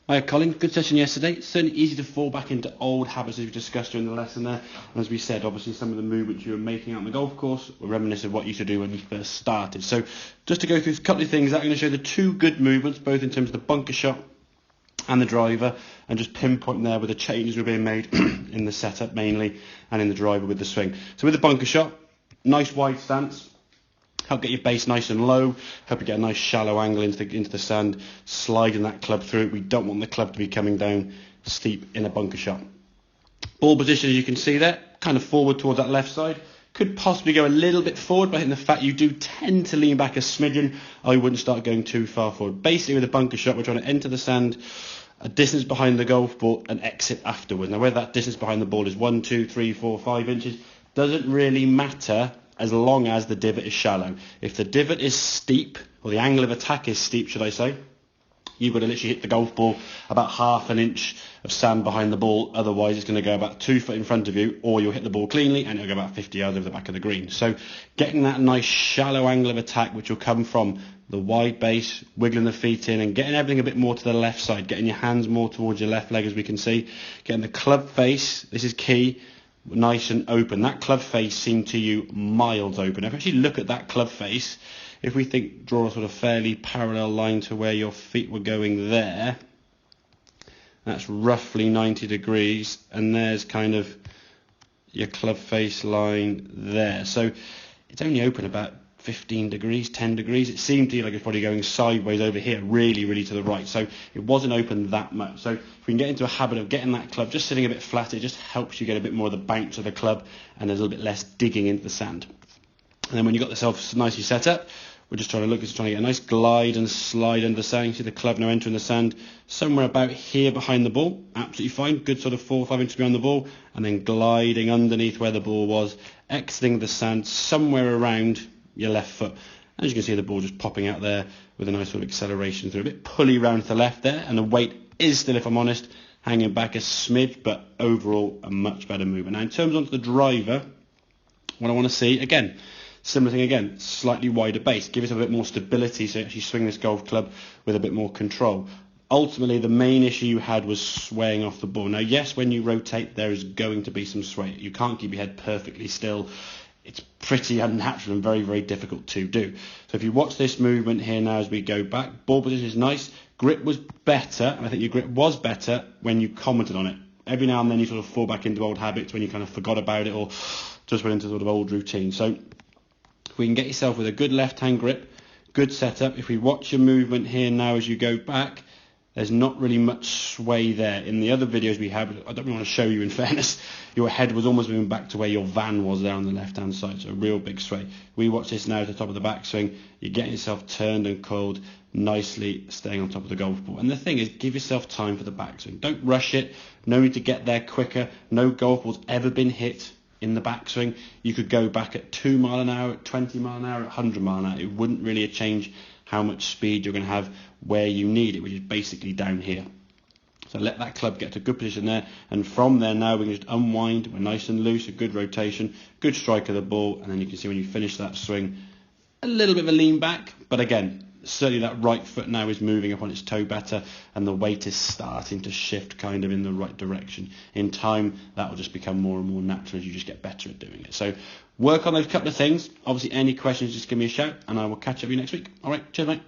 Hi Colin, good session yesterday. It's certainly easy to fall back into old habits as we discussed during the lesson there. And as we said, obviously some of the movements you were making out on the golf course were reminiscent of what you used to do when you first started. So just to go through a couple of things, I'm going to show the two good movements, both in terms of the bunker shot and the driver, and just pinpoint there where the changes were being made in the setup mainly, and in the driver with the swing. So with the bunker shot, nice wide stance. Help get your base nice and low, help you get a nice shallow angle into the sand, sliding that club through it. We don't want the club to be coming down steep in a bunker shot. Ball position, as you can see there, kind of forward towards that left side. Could possibly go a little bit forward, but I think the fact you do tend to lean back a smidgen, I wouldn't start going too far forward. Basically with a bunker shot, we're trying to enter the sand a distance behind the golf ball and exit afterwards. Now whether that distance behind the ball is 1, 2, 3, 4, 5 inches, doesn't really matter as long as the divot is shallow. If the divot is steep, or the angle of attack is steep, should I say, you've got to literally hit the golf ball about half an inch of sand behind the ball. Otherwise, it's going to go about 2 foot in front of you, or you'll hit the ball cleanly and it'll go about 50 yards over the back of the green. So getting that nice shallow angle of attack, which will come from the wide base, wiggling the feet in and getting everything a bit more to the left side, getting your hands more towards your left leg, as we can see, getting the club face, this is key, nice and open. That club face seemed to you miles open. If you actually look at that club face, if we draw a sort of fairly parallel line to where your feet were going there, that's roughly 90 degrees, and there's kind of your club face line there. So it's only open about 15 degrees, 10 degrees. It seemed to you like it's probably going sideways over here, really to the right. So it wasn't open that much. So if we can get into a habit of getting that club just sitting a bit flat, it just helps you get a bit more of the bounce of the club and there's a little bit less digging into the sand. And then when you've got yourself nicely set up, we're just trying to get a nice glide and slide under the sand. You see the club now entering the sand somewhere about here behind the ball. Absolutely fine. Good sort of 4 or 5 inches behind the ball, and then gliding underneath where the ball was, exiting the sand somewhere around your left foot. As you can see, the ball just popping out there with a nice sort of acceleration through, a bit pulley round to the left there, and the weight is still, if I'm honest, hanging back a smidge, but overall a much better movement. Now in terms onto the driver, what I want to see, again, similar thing again, slightly wider base, give yourself a bit more stability so you actually swing this golf club with a bit more control. Ultimately, the main issue you had was swaying off the ball. Now yes, when you rotate, there is going to be some sway. You can't keep your head perfectly still. It's pretty unnatural and very difficult to do. So if you watch this movement here now as we go back, ball position is nice, grip was better, and I think your grip was better when you commented on it. Every now and then you sort of fall back into old habits when you kind of forgot about it or just went into sort of old routine. So if we can get yourself with a good left-hand grip, good setup, if we watch your movement here now as you go back, there's not really much sway there. In the other videos we have, I don't really want to show you in fairness, your head was almost moving back to where your van was there on the left-hand side, so a real big sway. We watch this now at the top of the backswing, you're getting yourself turned and coiled, nicely staying on top of the golf ball. And the thing is, give yourself time for the backswing. Don't rush it, no need to get there quicker. No golf ball's ever been hit in the backswing. You could go back at 2 mile an hour, at 20 mile an hour, at 100 mile an hour. It wouldn't really change how much speed you're going to have where you need it, which is basically down here. So let that club get to a good position there, and from there now we can just unwind. We're nice and loose, a good rotation, good strike of the ball, and then you can see when you finish that swing, a little bit of a lean back, but again, certainly that right foot now is moving up on its toe better, and the weight is starting to shift kind of in the right direction. In time, that will just become more and more natural as you just get better at doing it. So work on those couple of things. Obviously, any questions, just give me a shout, and I will catch up with you next week. All right, cheers, mate.